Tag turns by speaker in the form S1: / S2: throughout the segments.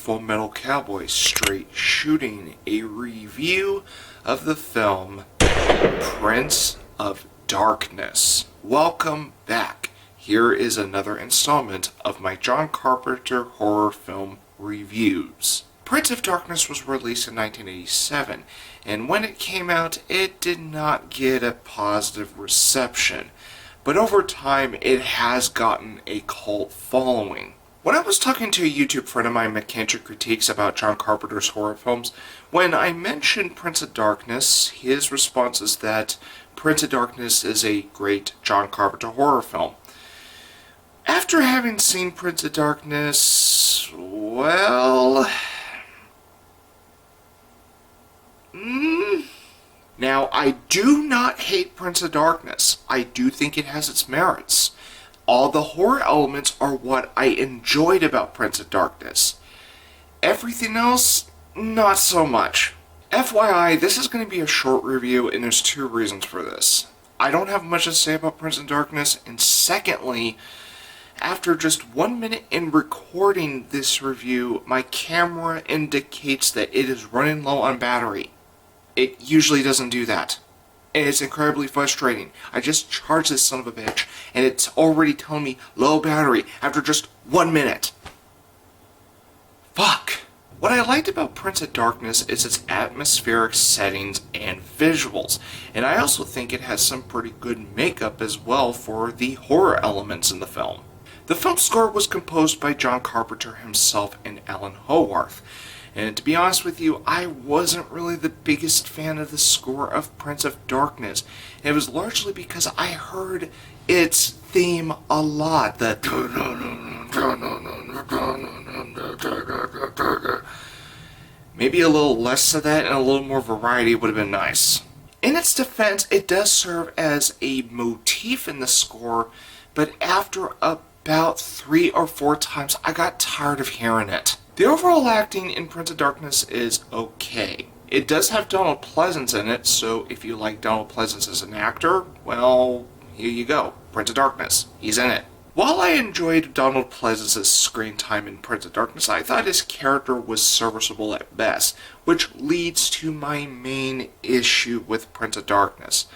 S1: Full Metal Cowboy Straight Shooting, a review of the film Prince of Darkness. Welcome back. Here is another installment of my John Carpenter horror film reviews. Prince of Darkness was released in 1987, and when it came out, it did not get a positive reception. But over time, it has gotten a cult following. When I was talking to a YouTube friend of mine, McKenzie Critiques, about John Carpenter's horror films, when I mentioned Prince of Darkness, his response is that Prince of Darkness is a great John Carpenter horror film. After having seen Prince of Darkness, well... Now, I do not hate Prince of Darkness. I do think it has its merits. All the horror elements are what I enjoyed about Prince of Darkness. Everything else, not so much. FYI, this is going to be a short review, and there's two reasons for this. I don't have much to say about Prince of Darkness, and secondly, after just 1 minute in recording this review, my camera indicates that it is running low on battery. It usually doesn't do that. And it's incredibly frustrating. I just charged this son of a bitch, and it's already telling me low battery after just 1 minute. Fuck. What I liked about Prince of Darkness is its atmospheric settings and visuals, and I also think it has some pretty good makeup as well for the horror elements in the film. The film score was composed by John Carpenter himself and Alan Howarth. And to be honest with you, I wasn't really the biggest fan of the score of Prince of Darkness. And it was largely because I heard its theme a lot. Maybe a little less of that and a little more variety would have been nice. In its defense, it does serve as a motif in the score, but after about 3 or 4 times, I got tired of hearing it. The overall acting in Prince of Darkness is okay. It does have Donald Pleasence in it, so if you like Donald Pleasence as an actor, well, here you go. Prince of Darkness. He's in it. While I enjoyed Donald Pleasence's screen time in Prince of Darkness, I thought his character was serviceable at best, which leads to my main issue with Prince of Darkness.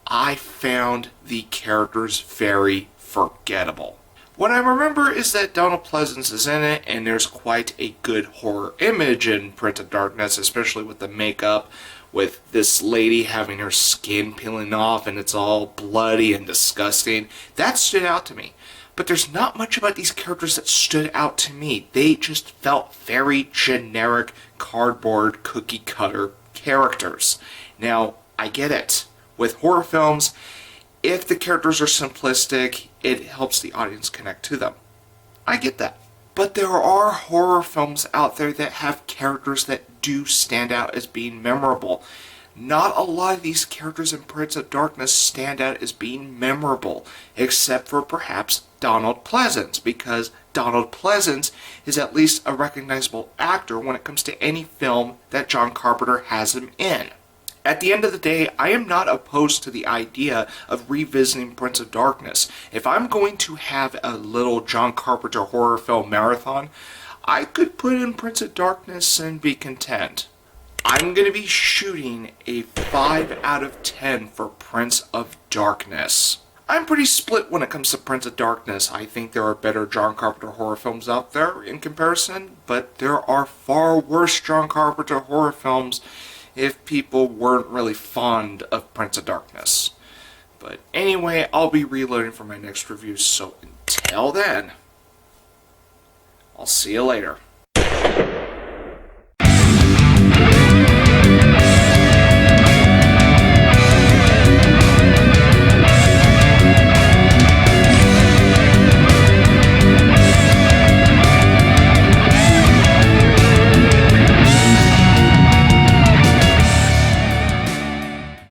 S1: I found the characters very forgettable. What I remember is that Donald Pleasence is in it, and there's quite a good horror image in Prince of Darkness, especially with the makeup, with this lady having her skin peeling off, and it's all bloody and disgusting. That stood out to me. But there's not much about these characters that stood out to me. They just felt very generic, cardboard, cookie-cutter characters. Now, I get it. With horror films, if the characters are simplistic, it helps the audience connect to them. I get that. But there are horror films out there that have characters that do stand out as being memorable. Not a lot of these characters in Prince of Darkness stand out as being memorable, except for perhaps Donald Pleasence, because Donald Pleasence is at least a recognizable actor when it comes to any film that John Carpenter has him in. At the end of the day, I am not opposed to the idea of revisiting Prince of Darkness. If I'm going to have a little John Carpenter horror film marathon, I could put in Prince of Darkness and be content. I'm going to be shooting a 5 out of 10 for Prince of Darkness. I'm pretty split when it comes to Prince of Darkness. I think there are better John Carpenter horror films out there in comparison, but there are far worse John Carpenter horror films if people weren't really fond of Prince of Darkness. But anyway, I'll be reloading for my next review, so until then, I'll see you later.